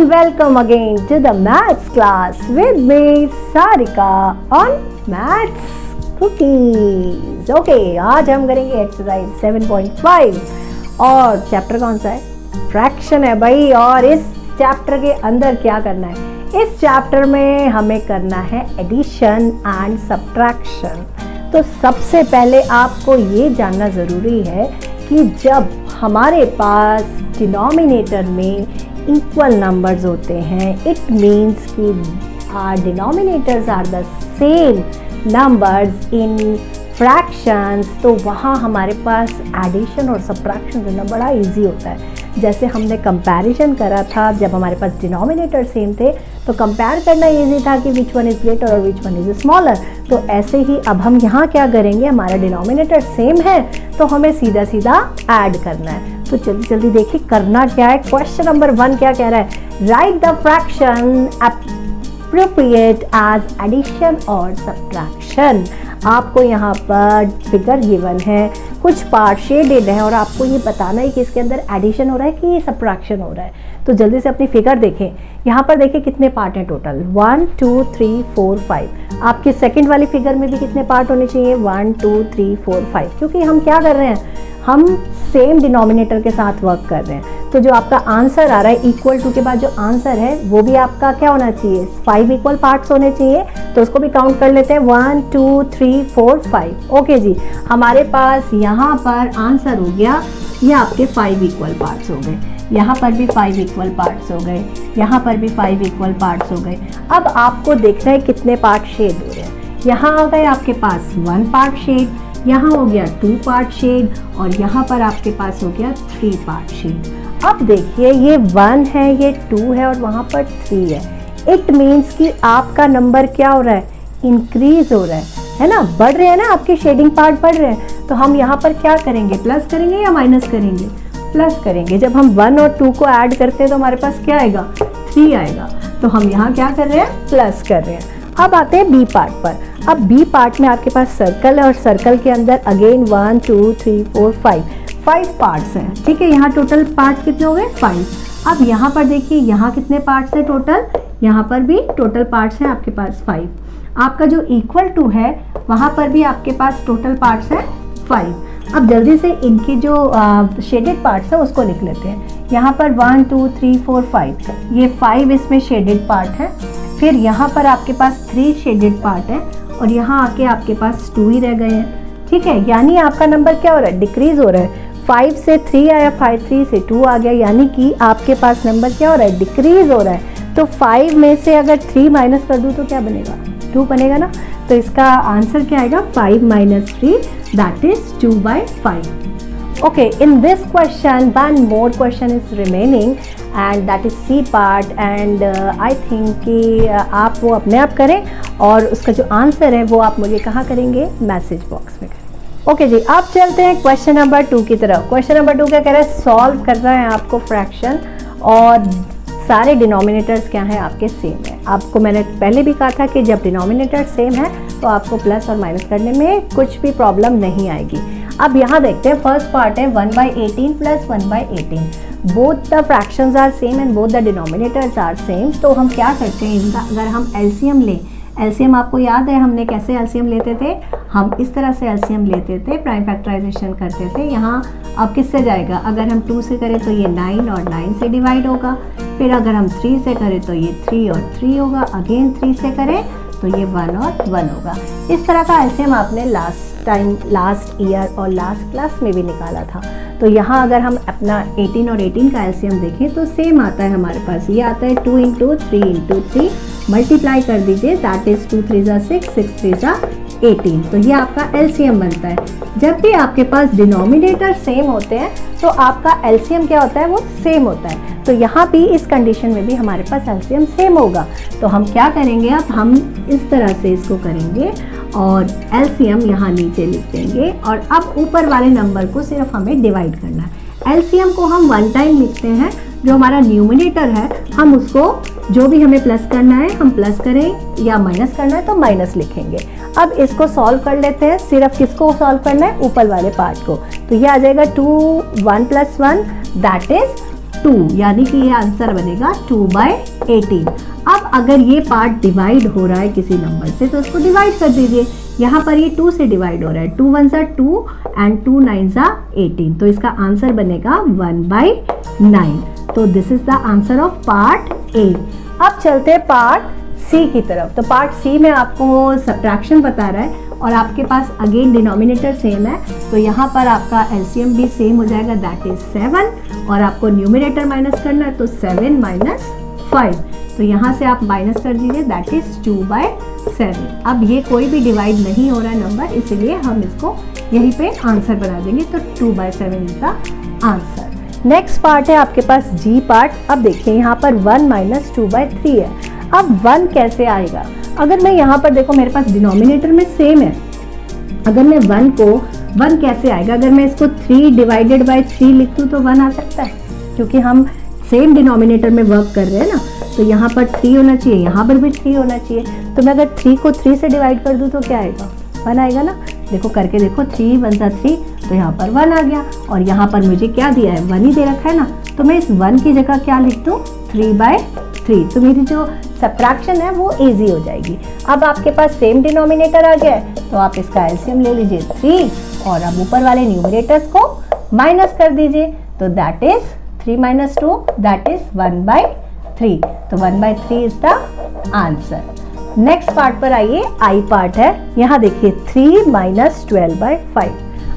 welcome again to the maths class with me Sarika on maths cookies. Okay, आज हम करेंगे exercise 7.5 और chapter कौन सा है? फ्रैक्शन है भाई। और इस चैप्टर के अंदर क्या करना है? इस चैप्टर में हमें करना है एडिशन एंड सब्ट्रैक्शन। तो सबसे पहले आपको ये जानना ज़रूरी है कि जब हमारे पास डिनोमिनेटर में इक्वल नंबर्स होते हैं, इट मीन्स कि are denominators are the same numbers in fractions, तो वहाँ हमारे पास एडिशन और सब्ट्रैक्शन करना बड़ा इजी होता है। जैसे हमने कंपैरिजन करा था, जब हमारे पास डिनोमिनेटर सेम थे तो कंपेयर करना इजी था कि विच वन इज़ ग्रेटर और विच वन इज़ स्मॉलर। तो ऐसे ही अब हम यहाँ क्या करेंगे, हमारा डिनोमिनेटर सेम है तो हमें सीधा सीधा ऐड करना है। तो जल्दी जल्दी देखिए करना क्या है। क्वेश्चन नंबर 1 क्या कह रहा है? Right the fraction appropriate as addition और subtraction। आपको यहाँ पर फिगर गिवन है, कुछ पार्ट शेडेड है और आपको ये बताना है कि इसके अंदर एडिशन हो रहा है कि सब्ट्रैक्शन हो रहा है। तो जल्दी से अपनी फिगर देखें। यहाँ पर देखिए कितने पार्ट हैं टोटल, 1 2 3 4 5। आपकी सेकंड वाली फिगर में भी कितने पार्ट होने चाहिए? 1 2 3 4 5। क्योंकि हम क्या कर रहे हैं, हम सेम डिनोमिनेटर के साथ वर्क कर रहे हैं। तो जो आपका आंसर आ रहा है इक्वल टू के बाद जो आंसर है वो भी आपका क्या होना चाहिए? 5 इक्वल पार्ट्स होने चाहिए। तो उसको भी काउंट कर लेते हैं, 1 2 3 4 5। ओके जी, हमारे पास यहाँ पर आंसर हो गया, ये आपके 5 इक्वल पार्ट्स हो गए। यहाँ पर भी 5 इक्वल पार्ट्स हो गए, यहाँ पर भी 5 इक्वल पार्ट्स हो गए। अब आपको देखना है कितने पार्ट शेड हो रहे हैं। यहाँ आ गए आपके पास 1 पार्ट शेड, यहाँ हो गया 2 पार्ट शेड और यहाँ पर आपके पास हो गया 3 पार्ट शेड। अब देखिए ये 1 है, ये 2 है और वहाँ पर 3 है। इट मीन्स कि आपका नंबर क्या हो रहा है? इंक्रीज हो रहा है ना, बढ़ रहे हैं ना, आपके शेडिंग पार्ट बढ़ रहे हैं। तो हम यहाँ पर क्या करेंगे, प्लस करेंगे या माइनस करेंगे? प्लस करेंगे। जब हम 1 और 2 को ऐड करते हैं तो हमारे पास क्या आएगा? 3 आएगा। तो हम यहाँ क्या कर रहे हैं? प्लस कर रहे हैं। अब आते हैं बी पार्ट पर। अब बी पार्ट में आपके पास सर्कल है और सर्कल के अंदर अगेन 1 2 3 4 5 पार्ट्स हैं। ठीक है, यहाँ टोटल पार्ट्स कितने हो गए? 5। अब यहाँ पर देखिए यहाँ कितने पार्ट्स हैं टोटल? यहाँ पर भी टोटल पार्ट्स हैं आपके पास 5। आपका जो इक्वल टू है वहाँ पर भी आपके पास टोटल पार्ट्स हैं 5। अब जल्दी से इनकी जो शेडेड पार्ट्स है उसको लिख लेते हैं। यहाँ पर 1 2 3 4 5, ये 5 इसमें शेडेड पार्ट है। फिर यहाँ पर आपके पास 3 शेडेड पार्ट है और यहाँ आके आपके पास 2 ही रह गए हैं। ठीक है, यानी आपका नंबर क्या हो रहा है? डिक्रीज हो रहा है। 5 से 3 आया, 3 से 2 आ गया, यानी कि आपके पास नंबर क्या हो रहा है? डिक्रीज हो रहा है। तो 5 में से अगर 3 माइनस कर दूँ तो क्या बनेगा? 2 बनेगा ना। तो इसका आंसर क्या आएगा? 5 - 3 that is 2/5। Okay, in this question one more question is remaining and that is C part and I think कि आप वो अपने आप करें और उसका जो आंसर है वो आप मुझे कहाँ करेंगे? मैसेज बॉक्स में करें। ओके जी, आप चलते हैं क्वेश्चन नंबर 2 की तरफ। क्वेश्चन नंबर 2 क्या कह रहा है? सॉल्व करना है आपको फ्रैक्शन और सारे डिनोमिनेटर्स क्या हैं? आपके सेम है। आपको मैंने पहले भी कहा था कि जब डिनोमिनेटर सेम है तो आपको प्लस और माइनस करने में कुछ भी प्रॉब्लम नहीं आएगी। अब यहाँ देखते हैं, फर्स्ट पार्ट है 1/18 plus 1/18। Both the fractions are same and both the denominators are same. तो हम क्या करते हैं, इनका अगर हम एलसीएम लें, एलसीएम आपको याद है हमने कैसे एलसीएम लेते थे? हम इस तरह से एलसीएम लेते थे, प्राइम फैक्टराइजेशन करते थे। यहाँ अब किससे जाएगा? अगर हम 2 से करें तो ये 9 और 9 से डिवाइड होगा। फिर अगर हम 3 से करें तो ये 3 और 3 होगा। अगेन 3 से करें तो ये 1 और 1 होगा। इस तरह का एलसीएम आपने लास्ट ईयर और लास्ट क्लास में भी निकाला था। तो यहाँ अगर हम अपना 18 और 18 का एलसीएम देखें तो सेम आता है हमारे पास। ये आता है 2 × 3 × 3 मल्टीप्लाई कर दीजिए, दैट इज 2 3 = 6 6 3 = 18। तो ये आपका एलसीएम बनता है। जब भी आपके पास डिनोमिनेटर सेम होते हैं तो आपका एलसीएम क्या होता है? वो सेम होता है। तो यहाँ भी इस कंडीशन में भी हमारे पास एलसीएम सेम होगा। तो हम क्या करेंगे, अब हम इस तरह से इसको करेंगे और एलसीएम यहाँ नीचे लिख देंगे और अब ऊपर वाले नंबर को सिर्फ हमें डिवाइड करना है। एलसीएम को हम 1 टाइम लिखते हैं, जो हमारा न्यूमिनेटर है हम उसको जो भी हमें प्लस करना है हम प्लस करें या माइनस करना है तो माइनस लिखेंगे। अब इसको सॉल्व कर लेते हैं। सिर्फ किसको सॉल्व करना है? ऊपर वाले पार्ट को। तो ये आ जाएगा 2 1 + 1 दैट इज 2, यानी कि ये आंसर बनेगा 2/18। अब अगर ये पार्ट डिवाइड हो रहा है किसी नंबर से तो उसको डिवाइड कर दीजिए। यहाँ पर ये 2 से डिवाइड हो रहा है, 2 1 2 एंड 2 9 18, तो इसका आंसर बनेगा 1/9। तो this is the answer of part A. अब चलते हैं पार्ट सी की तरफ। तो पार्ट सी में आपको सब्ट्रैक्शन बता रहा है और आपके पास अगेन डिनोमिनेटर सेम है, तो यहाँ पर आपका एलसीएम भी सेम हो जाएगा, दैट इज 7, और आपको न्यूमरेटर माइनस करना है तो 7 - 5, तो यहाँ से आप माइनस कर दीजिए, दैट इज 2/7। अब ये कोई भी डिवाइड नहीं हो रहा है नंबर, इसलिए हम इसको यहीं पे आंसर बना देंगे, तो 2/7 is the answer. Next part है आपके पास जी पार्ट। अब देखिए यहाँ पर 1 - 2/3 है। अब 1 कैसे आएगा? अगर मैं यहाँ पर देखो मेरे पास डिनोमिनेटर में सेम है, अगर मैं 1 को 1 कैसे आएगा? अगर मैं इसको 3/3 लिख दूँ तो 1 आ सकता है, क्योंकि हम सेम डिनोमिनेटर में वर्क कर रहे हैं ना। तो यहाँ पर 3 होना चाहिए, यहाँ पर भी 3 होना चाहिए। तो मैं अगर 3 को 3 से डिवाइड कर दूँ तो क्या आएगा? 1 आएगा ना। देखो करके देखो, 3 1 3, तो यहाँ पर 1 आ गया, और यहाँ पर मुझे क्या दिया है? 1 ही दे रखा है ना। तो मैं इस 1 की जगह क्या लिख दूँ? 3/3। तो मेरी जो सब्ट्रैक्शन है वो इजी हो जाएगी। अब आपके पास सेम डिनोमिनेटर आ गया है, तो आप इसका एलसीएम ले लीजिए 3, और अब ऊपर वाले न्यूमरेटर्स को माइनस कर दीजिए, तो दैट इज 3 - 2, दैट इज 1/3। तो 1/3 is the answer. Next part पर आइए, आई पार्ट है। यहाँ देखिए 3 - 12/5।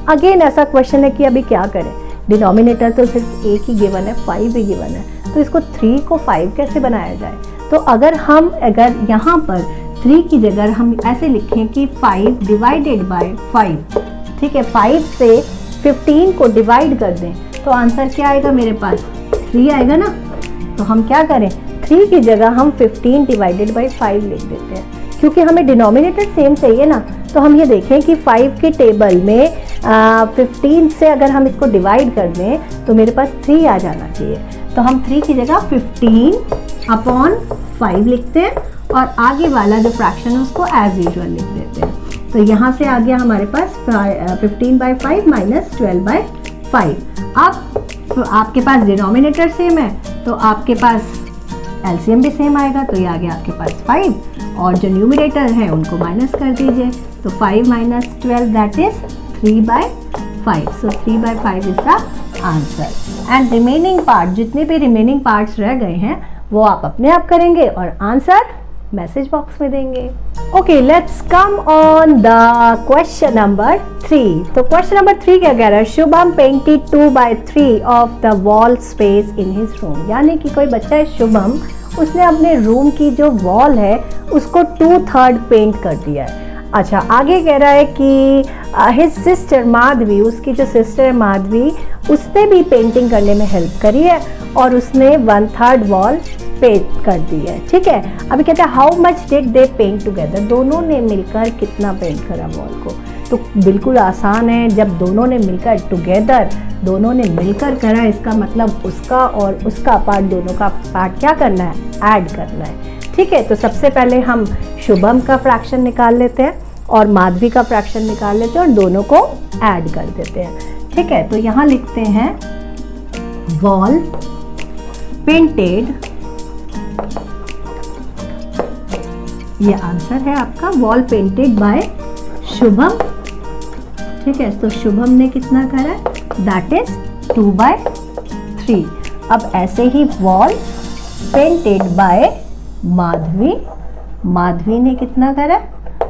अगेन ऐसा क्वेश्चन है कि अभी क्या करें, डिनोमिनेटर तो सिर्फ एक ही गिवन है, 5 ही गिवन है, तो इसको 3 को 5 कैसे बनाया जाए? तो अगर यहाँ पर 3 की जगह हम ऐसे लिखें कि 5/5, ठीक है, 5 से 15 को डिवाइड कर दें, तो आंसर क्या आएगा मेरे पास? 3 आएगा ना। तो हम क्या करें, 3 की जगह हम 15/5 लिख देते हैं, क्योंकि हमें डिनोमिनेटर सेम चाहिए ना। तो हम ये देखें कि 5 के टेबल में 15 से अगर हम इसको डिवाइड कर दें तो मेरे पास 3 आ जाना चाहिए। तो हम 3 की जगह 15/5 लिखते हैं, और आगे वाला जो फ्रैक्शन है उसको एज यूजुअल लिख देते हैं। तो यहाँ से आ गया हमारे पास 15/5 - 12/5। अब आपके पास डिनोमिनेटर सेम है, तो आपके पास एलसीएम भी सेम आएगा, तो ये आ गया आपके पास 5, और जो न्यूमरेटर है उनको माइनस कर दीजिए, तो 5 - 12 that is 3/5। So 3/5 is the answer. And remaining part, जितने भी रिमेनिंग पार्ट्स रह गए हैं वो आप अपने आप करेंगे और आंसर मैसेज बॉक्स में देंगे। Okay, let's come on the question number 3। तो क्वेश्चन नंबर 3 क्या कह रहा है? Shubham painted 2/3 of the wall space in his room. यानी कि कोई बच्चा है शुभम, उसने अपने रूम की जो वॉल है उसको 2/3 पेंट कर दिया है। अच्छा, आगे कह रहा है कि हिज सिस्टर माधवी, उसकी जो सिस्टर है माधवी, उसने भी पेंटिंग करने में हेल्प करी है और उसने 1/3 वॉल पेंट कर दी है। ठीक है, अभी कहता है how much did they paint together, दोनों ने मिलकर कितना पेंट करा वॉल को। तो बिल्कुल आसान है, जब दोनों ने मिलकर टुगेदर, दोनों ने मिलकर करा, इसका मतलब उसका और उसका पार्ट, दोनों का पार्ट क्या करना है? ऐड करना है। ठीक है, तो सबसे पहले हम शुभम का फ्रैक्शन निकाल लेते हैं और माधवी का फ्रैक्शन निकाल लेते हैं और दोनों को ऐड कर देते हैं। ठीक है, तो यहाँ लिखते हैं वॉल पेंटेड, ये आंसर है आपका, वॉल पेंटेड बाय शुभम। ठीक है, तो शुभम ने कितना करा? That is 2/3। अब ऐसे ही wall painted by Madhavi, Madhavi ने कितना करा?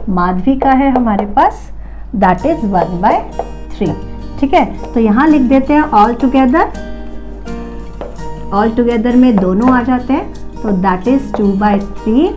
माधवी का है हमारे पास दैट इज 1/3। ठीक है, तो यहाँ लिख देते हैं ऑल टुगेदर, ऑल टुगेदर में दोनों आ जाते हैं, तो दैट इज 2/3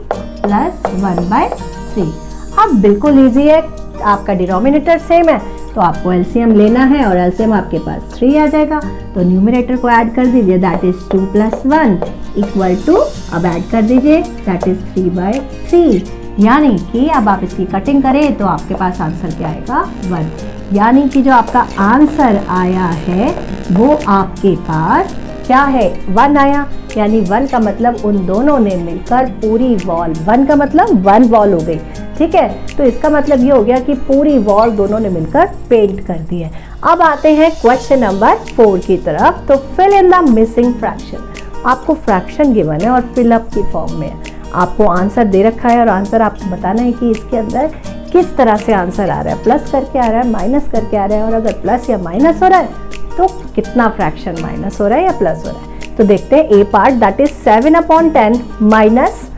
प्लस 1/3। अब बिल्कुल इजी है, आपका डिनोमिनेटर सेम है तो आपको एलसीएम लेना है और एलसीएम आपके पास 3 आ जाएगा, तो न्यूमरेटर को ऐड कर दीजिए, दैट इज 2 + 1 इक्वल टू, अब ऐड कर दीजिए दैट इज 3/3। यानी कि अब आप इसकी कटिंग करें तो आपके पास आंसर क्या आएगा? 1। यानी कि जो आपका आंसर आया है वो आपके पास क्या है 1 आया, यानी 1 का मतलब उन दोनों ने मिलकर पूरी वॉल, 1 का मतलब 1 वॉल हो गई, ठीक है। तो इसका मतलब ये हो गया कि पूरी वॉल दोनों ने मिलकर पेंट कर दी है। अब आते हैं क्वेश्चन नंबर 4 की तरफ। तो fill in the missing fraction, आपको फ्रैक्शन गिवन है और फिलअप की फॉर्म में है, आपको आंसर दे रखा है और आंसर आपको बताना है कि इसके अंदर किस तरह से आंसर आ रहा है, प्लस करके आ रहा है, माइनस करके आ रहा है, और अगर प्लस या माइनस हो रहा है तो कितना फ्रैक्शन माइनस हो रहा है या प्लस हो रहा है। तो देखते हैं A part, that is 7/10 minus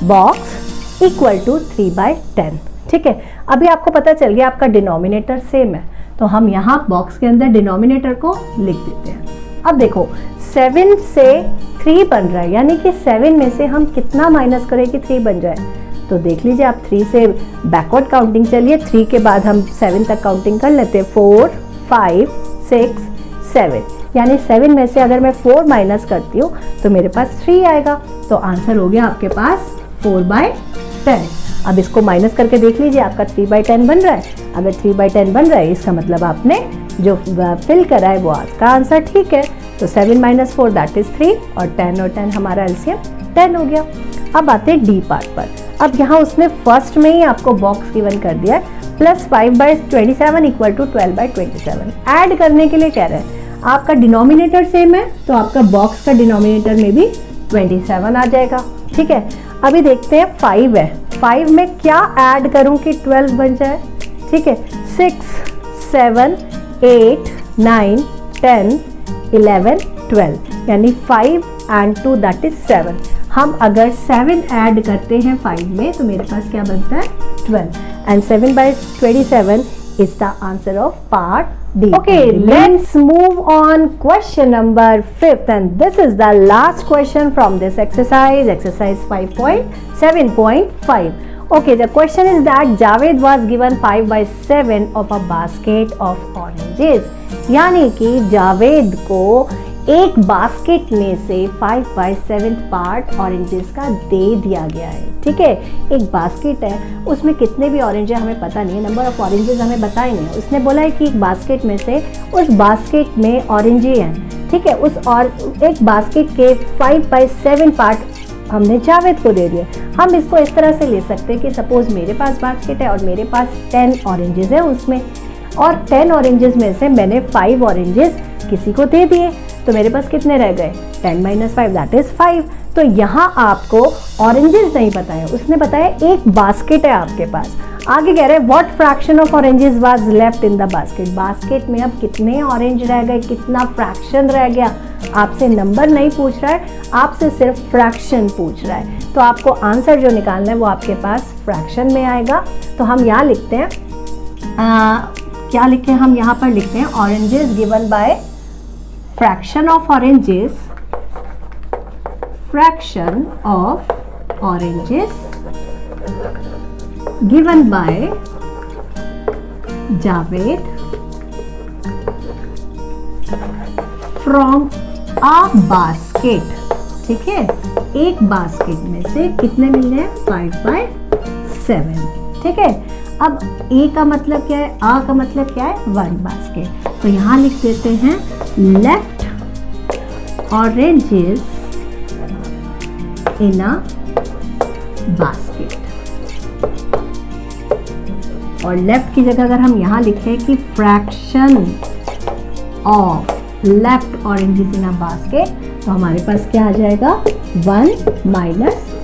box equal to 3/10, ठीक है। अभी आपको पता चल गया आपका डिनोमिनेटर सेम है, तो हम यहाँ बॉक्स के अंदर डिनोमिनेटर को लिख देते हैं। अब देखो 7 से 3 बन रहा है, यानी कि 7 में से हम कितना माइनस करें कि 3 बन जाए। तो देख लीजिए आप 3 से बैकवर्ड काउंटिंग चलिए, 3 के बाद हम 7 तक काउंटिंग कर लेते हैं, 4 5 6 7, यानी 7 में से अगर मैं 4 माइनस करती हूँ तो मेरे पास 3 आएगा। तो आंसर हो गया आपके पास 4/10। अब इसको माइनस करके देख लीजिए, आपका 3/10 बन रहा है। अगर 3/10 बन रहा है इसका मतलब आपने जो फिल करा है वो आपका आंसर ठीक है। तो 7 - 4 दैट इज 3, और 10 हमारा एलसीएम 10 हो गया। अब आते हैं डी पार्ट पर। अब यहाँ उसने फर्स्ट में ही आपको बॉक्स गिवन कर दिया है, प्लस 5/27 इक्वल टू 12/27। ऐड करने के लिए कह रहे हैं, आपका डिनोमिनेटर सेम है तो आपका बॉक्स का डिनोमिनेटर में भी 27 आ जाएगा, ठीक है। अभी देखते हैं 5 है, 5 में क्या ऐड करूं कि 12 बन जाए, ठीक है। 6 7 8 9 10 11 12, यानी 5 and 2 दैट इज 7। हम अगर 7 ऐड करते हैं 5 में तो मेरे पास क्या बनता है 12, and 7/27 is the answer of part D. Okay, let's move on question number 5th, and this is the last question from this exercise, exercise 5.7.5. Okay, the question is that Javed was given 5/7 of a basket of oranges. यानी कि जावेद को एक basket में से 5/7 part oranges का दे दिया गया है, ठीक है। एक बास्केट है, उसमें कितने भी ऑरेंज है हमें पता नहीं है, नंबर ऑफ ऑरेंजेस हमें बताए नहीं है। उसने बोला है कि एक बास्केट में से उस बास्केट में ऑरेंज हैं, ठीक है। उस और एक बास्केट के 5/7 पार्ट हमने जावेद को दे दिए। हम इसको इस तरह से ले सकते हैं कि सपोज मेरे पास बास्केट है और मेरे पास 10 ऑरेंजेस है उसमें, और 10 ऑरेंजेस में से मैंने 5 ऑरेंजेस किसी को दे दिए, तो मेरे पास कितने रह गए 10 - 5 दैट इज 5। तो यहाँ आपको ऑरेंजेस नहीं बताया, उसने बताया एक बास्केट है आपके पास। आगे कह रहे हैं what fraction of oranges was left in the basket, basket में अब कितने ऑरेंज रह गए, कितना फ्रैक्शन रह गया। आपसे नंबर नहीं पूछ रहा है, आपसे सिर्फ फ्रैक्शन पूछ रहा है। तो आपको आंसर जो निकालना है वो आपके पास फ्रैक्शन में आएगा। तो हम यहाँ लिखते हैं क्या लिखें, हम यहाँ पर लिखते हैं oranges given by fraction of oranges, fraction of oranges given by Javed from a basket, ठीक है। एक बास्केट में से कितने मिल रहे हैं 5/7, ठीक है। अब ए का मतलब क्या है, आ का मतलब क्या है 1 बास्केट। तो यहाँ लिख देते हैं left oranges in a basket, और लेफ्ट की जगह अगर हम यहाँ लिखें कि fraction of left oranges in a basket, तो हमारे पास क्या आ जाएगा 1 -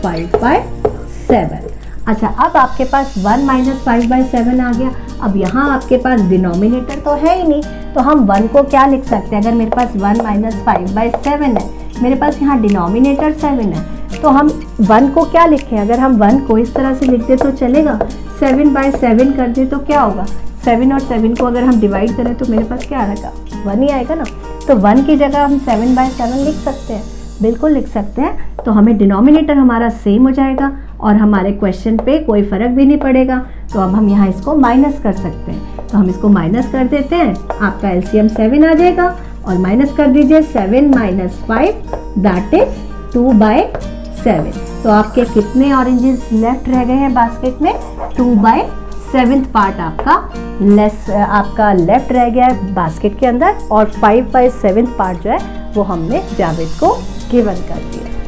5/7। अच्छा, अब आपके पास 1 - 5/7 आ गया। अब यहाँ आपके पास डिनोमिनेटर तो है ही नहीं, तो हम 1 को क्या लिख सकते हैं, अगर मेरे पास 1 - 5/7 है, मेरे पास यहाँ डिनोमिनेटर 7 है, तो हम 1 को क्या लिखें। अगर हम 1 को इस तरह से लिख दे तो चलेगा, 7/7 कर दे तो क्या होगा, 7 और 7 को अगर हम डिवाइड करें तो मेरे पास क्या आएगा 1 ही आएगा ना। तो 1 की जगह हम 7/7 लिख सकते हैं, बिल्कुल लिख सकते हैं। तो हमें डिनोमिनेटर हमारा सेम हो जाएगा और हमारे क्वेश्चन पे कोई फ़र्क भी नहीं पड़ेगा। तो अब हम यहाँ इसको माइनस कर सकते हैं, तो हम इसको माइनस कर देते हैं, आपका एलसीएम 7 आ जाएगा, और माइनस कर दीजिए 7 - 5 दैट इज 2/7। तो आपके कितने ऑरेंजेस लेफ्ट रह गए हैं बास्केट में, 2/7 पार्ट आपका लेफ्ट रह गया है बास्केट के अंदर, और 5/7 पार्ट जो है वो हमने जावेद को गिवन कर दिया।